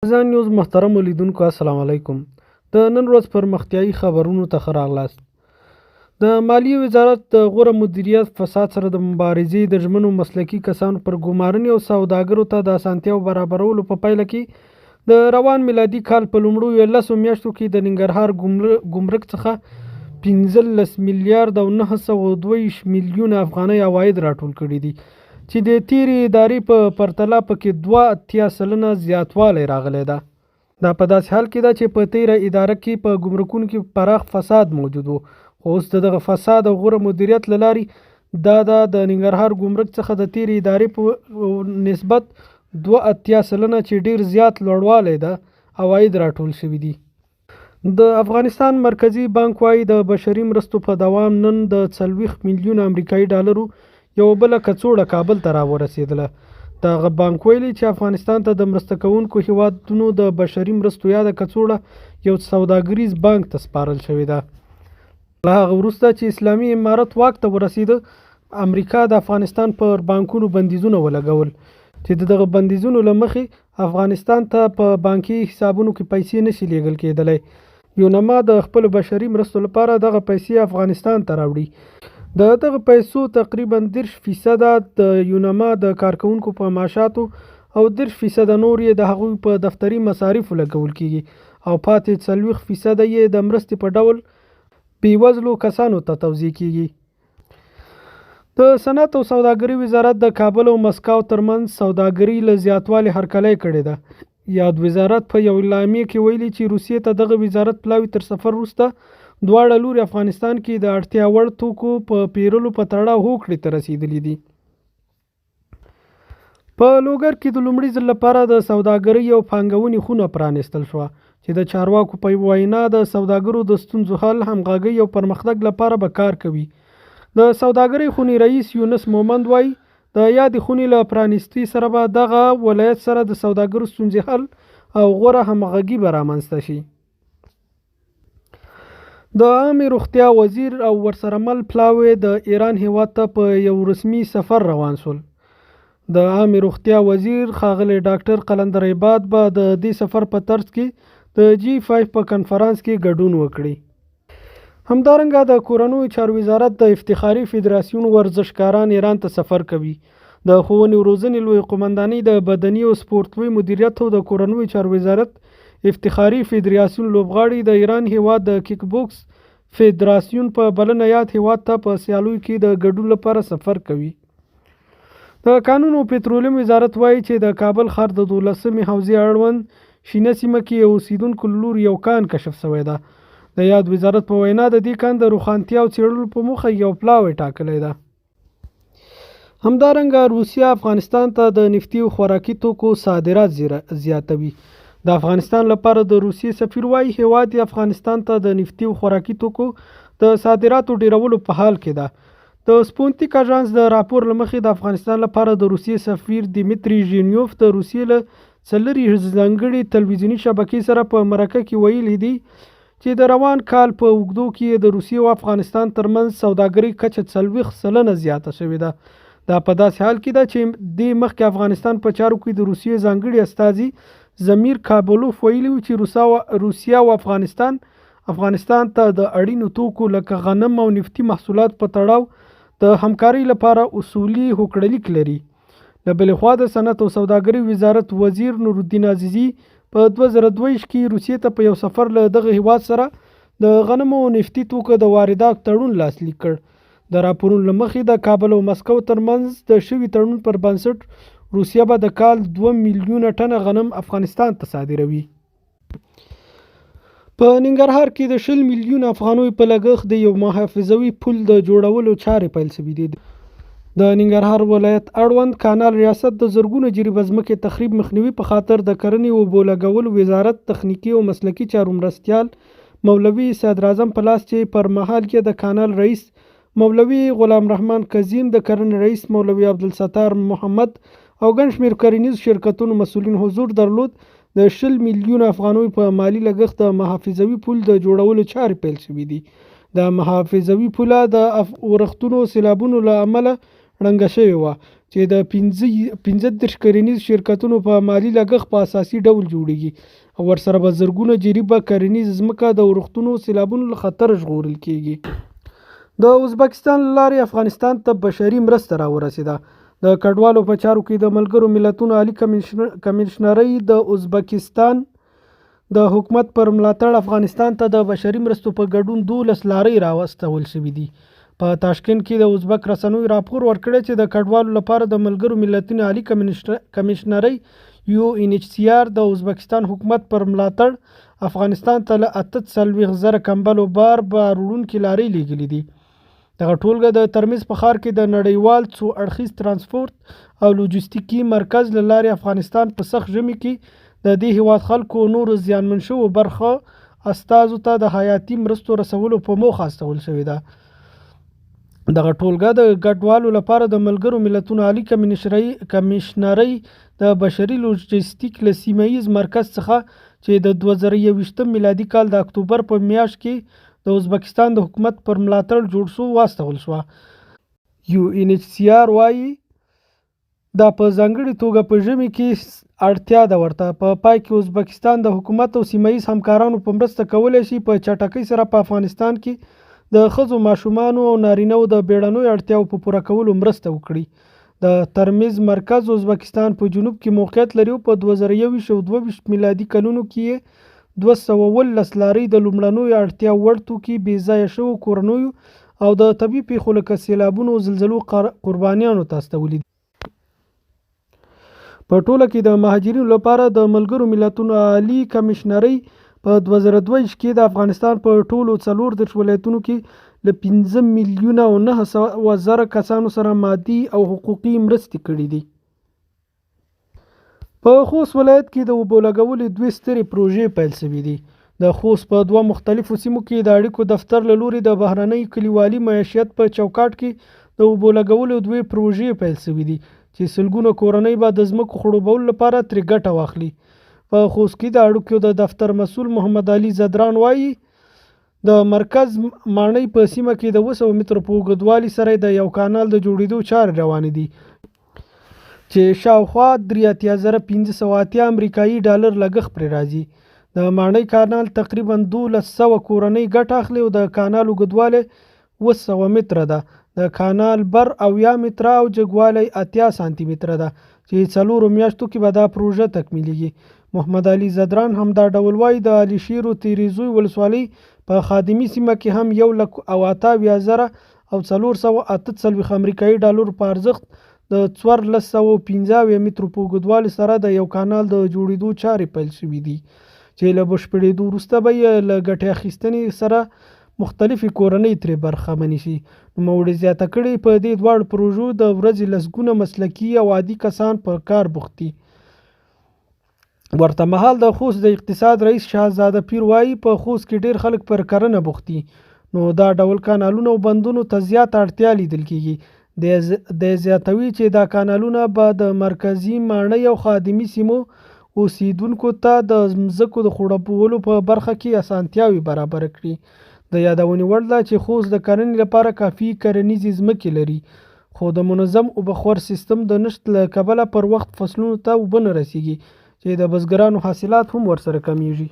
ځان نیوز محترم لیدونکو السلام علیکم. د نن ورځ پرمختیایي خبرونو ته ښه راغلاست. د مالیې وزارت د غوره مدیریت فساد سره د مبارزې د ژمنو مسلکي کسانو پر ګمارنې او سوداګرو ته د اسانتیاو برابرولو په پایله کې د روان میلادي کال په لومړیو 10 میاشتو کې د ننګرهار ګمرک څخه 15 میلیارد او 922 میلیونه افغانۍ عواید راټول کړي دي چې د تیرې ادارې په پرتله پکې 2.8% زیاتوالی راغلی ده. دا په داسې حال کې ده چې په تیره اداره کې په ګمرکونو کې پراخ فساد موجود و، خو اوس دغه فساد او غوره مدیریت له لارې د ننګرهار ګمرک څخه د تیرې ادارې په نسبت 2.8% چې ډیر زیات لوړوالی ده عواید راټول شوي دي. د افغانستان مرکزی بانک وايي د بشري مرستو په دوام نن د 40 میلیونه امریکایي ډالرو یو بله کڅوړه کابل ته راورسېدله. دغه بانک ویلي چې افغانستان ته د مرسته کوونکو هیوادونو د بشري مرستو یا د کڅوړه یو سوداګریز بانک ته سپارل شوې ده. له هغه وروسته چې اسلامي امارت واک ته ورسېده، امریکا د افغانستان پر بانکونو بندیزونه ولګول چې دغه بندیزونو له مخې افغانستان ته په بانکي حسابونو کې پیسې نشي لیږل کېدلی. یونما د خپل بشري مرستو لپاره دغه پیسې افغانستان ته راوړي. د دغه پیسو تقریبا 30% د یونما د کارکونکو په معاشاتو او 30% نور یې د هغوی په دفتري مصارفو لګول کیږي او پاتې 40% یې د مرستې په ډول بیوزلو کسانو ته توزیع کیږي. د صنعت او سوداګرۍ وزارت د کابل او مسکو ترمنځ سوداګرۍ له زیاتوالي هرکلی کړې ده. یاد وزارت په یو اعلامیه کې ویلي چې روسیې ته دغه وزارت پلاوي تر سفر وروسته دواړه لوري افغانستان کې د اړتیا وړ توکو په پیرلو په تړاو هوکړې ته رسیدلي دي. په لوګر کې د لومړي ځل لپاره د سوداګرۍ او پانګونې خونه پرانیستل شوه چې د چارواکو په وینا د سوداګرو د ستونزو حل، همغږۍ او پرمختګ لپاره به کار کوي. د سوداګرۍ خونې رئیس یونس مومند وایي د یادې خونې له پرانیستي سره به دغه ولایت سره د سوداګرو ستونزې حل او غوره همغږي به رامنځته شي. د عامې روغتیا وزیر او ورسره مل پلاوی د ایران هیواد ته په یو رسمي سفر روان شول. د عامې روغتیا وزیر ښاغلی ډاکټر قلندر عباد به د دې سفر په ترڅ کې د G5 په کنفرانس کې ګډون وکړي. همدارنګه د کورنیو چارو وزارت د افتخاري فدراسیون ورزشکاران ایران ته سفر کوي. د ښوونې او روزنې لوی قومندانۍ د بدني او سپورتوي مدیریت او د کورنیو چارو وزارت افتخاري فدراسیون لوبغاړي د ایران هیواد د کیک بوکس فدراسیون په بلنه یاد هیواد ته په سیالیو کې د ګډون لپاره سفر کوي. د کانون او پټرولیم وزارت وایي چې د کابل ښار د 12مې حوزې اړوند شینه سیمه کې اوسیدونکو له لوري یو کان کشف شوی ده. د یاد وزارت په وینا د دې کان د روښانتیا او څېړلو په موخه یو پلاوی ټاکلی ده. همدارنګه روسیه افغانستان ته د نفتي او خوراکي توکو صادرات زیاتوي. د افغانستان لپاره د روسیې سفیر وايي هیواد افغانستان ته د نفتي او خوراکي توکو د صادراتو ډیرولو په حال کې ده. د سپوتنیک اژانس د راپور له مخې د افغانستان لپاره د روسیې سفیر دیمیتری ژینیوف د روسیې له څلوري ځانګړي تلویزیوني شبکې سره په مرکه کې ویلي دي چې د روان کال په اوږدو کې د روسیې او افغانستان ترمنځ سوداګرۍ کچه 40% زیاته شوې ده. دا په داسې حال کې ده چې د مخکې افغانستان په چارو کې د روسیې ځانګړي استازي زمیر کابلوف ویلي و چې روسیه او افغانستان ته د اړینو توکو لکه غنم او نفتي محصولات په تړاو د همکارۍ لپاره اصولي هوکړلیک لري. له بلې خوا د صنعت او سوداګرۍ وزارت وزیر نورالدین عزیزي په 2022 کې روسیې ته په یو سفر له دغه هیواد سره د غنمو او نفتي توکو د وارداتو تړون لاسلیک کړ. د راپورونو له مخې د کابل او مسکو ترمنځ د شوي تړون پر بنسټ روسیه به د کال 2 میلیونه ټنه غنم افغانستان ته صادروي. په ننګرهار کې د 20 میلیونه افغانیو په لګښت د یو محافظوي پل د جوړولو چارې پیل شوې دي. د ننګرهار ولایت اړوند کانال ریاست د زرګونو جریبه ځمکې تخریب مخنیوي په خاطر د کرنې او اوبو لګولو وزارت تخنیکي او مسلکي چارو مرستیال مولوي صدراعظم په لاس چې پر مهال کې د کانال رئیس مولوي غلام رحمان کظیم، د کرنې رئیس مولوي عبدالستار محمد او ګڼ شمېر کرنیزو شرکتونو مسؤلین حضور درلود. د 20 میلیونه افغانیو په مالی لګښت د محافظوي پل د جوړولو چارې پیل شوې دي. د محافظوي پوله د ورښتونو سیلابونو له امله ړنګه شوې وه. چې د 15 کرنیز شرکتونو په مالي لګښت په اساسي ډول جوړیږي او ورسره به زرګونه جریبه کرنیز ځمکه د ورښتونو سیلابونو له خطر ژغورل کیږي. د ازبکستان له لارې افغانستان ته بشري مرسته راورسېده. د کډوالو په چارو کې د ملګرو ملتونو عالي کمیشنرۍ د ازبکستان د حکومت پر ملاتړ افغانستان ته د بشري مرستو په ګډون 12 لارۍ راوستول شوي دي. په تاشکند کې د ازبک رسنیو راپور ورکړی چې د کډوالو لپاره د ملګرو ملتونو عالي کمیشنرۍ UNHCR د ازبکستان حکومت پر ملاتړ افغانستان ته له 48,000 کمبلو بار وړونکې لارۍ لیږلي دي. دغه ټولګه د ترمز په ښار کې د نړیوال څو اړخیز ترانسپورت او لوجستیکي مرکز له لارې افغانستان په سخت ژمي کې د دې هیواد خلکو نورو زیانمن شوو برخه استازو ته د حیاتي مرستو رسولو په موخه استول شوې ده. دغه ټولګه د کډوالو لپاره د ملګرو ملتونو عالي کمیشنرۍ د بشري لوجستیک له سیمه ییز مرکز څخه چې د 2021 میلادي کال د اکتوبر په میاشت کې د ازبکستان د حکومت پر ملاتړ جوړ شو واستول شوه. UNHCR وایي دا په ځانګړې توګه په ژمي کې اړتیا ده ورته. په پای کې ازبکستان د حکومت او سیمه ییز همکارانو په مرسته کولی شي په چټکۍ سره په افغانستان کې د ښځو، ماشومانو او نارینه‌وو د بیړنیو اړتیاوو په پوره کولو مرسته وکړي. د ترمز مرکز ازبکستان په جنوب کې موقعیت لري او په 2021 او 2022 میلادي کلونو کې 217 لارۍ د لومړنیو اړتیا وړ توکي، بې ځایه شوو کورنیو او د طبیعي پیښو لکه سیلابونو او زلزلو قربانیانو ته استولي دي. په ټوله کې د مهاجرینو لپاره د ملګرو ملتونو عالي کمیشنرۍ په 2022 کې د افغانستان په ټولو 14 ولایتونو کې له 5,900,000 کسانو سره مادي او حقوقي مرستې کړې دي. په خوست ولایت کې د اوبو لګولو 2 سترې پروژې پیل شوې دي. د خوست په 2 مختلفو سیمو کې د اړیکو دفتر له لوري د بهرنۍ کلیوالي معیشت په چوکاټ کې د اوبو لګولو 2 پروژې پیل شوې دي چې سلګونه کورنۍ به د ځمکو خړوبولو لپاره ترې ګټه واخلي. په خوست کې د اړیکو د دفتر مسؤل محمد علي زدران وایي د مرکز ماڼۍ په سیمه کې د 200 مترو په اوږدوالي سره د یو کانال د جوړېدو چارې روانې دي چې شاوخوا 3,580 امریکایي ډالر لګښت پرې راځي. د ماڼۍ کانال تقریبا 1200 کورنۍ ګټه اخلي او د کانال اوږدوالی 200 متره ده. د کانال بر 80 متره او جګوالی 80 سانتي متره ده چې 4 میاشتو کې به دا پروژه تکمیلېږي. محمد علي زدران هم دا ډول وایي د علي شیر او تیریزوی ولسوالۍ په خادمي سیمه کې هم 1,28,000 او 448 امریکایي ډالرو په ارزښت د 1415 مترو په اوږدوالي سره د یو کانال د جوړېدو چارې پیل شوي دي چې له بشپړېدو وروسته به یې له ګټې اخیستنې سره مختلفې کورنۍ ترې برخمنې شي. نوموړي زیاته کړې په دې دواړو پروژو د ورځې لسګونه مسلکي او عادي کسان په کار بوخت دي. ورته مهال د خوست د اقتصاد رئیس شهزاده پیر وایي په خوست کې ډېر خلک پر کرنه بوخت دي، نو دا ډول کانالونو او بندونو ته زیات اړتیا لیدل کېږي. د زیاتوي چې دا کانالونه به د مرکزي ماڼۍ او خادمي سیمو اوسیدونکو ته د ځمکو د خړوبولو په برخه کې اسانتیاوې برابر کړي. د یادونې وړ ده چې خوست د کرنې لپاره کافي کرنیزې ځمکې لري، خو د منظم اوبهخور سیستم د نشت له کبله پر وخت فصلونو ته اوبه نه رسیږي چې د بزګرانو حاصلات هم ورسره کمیږي.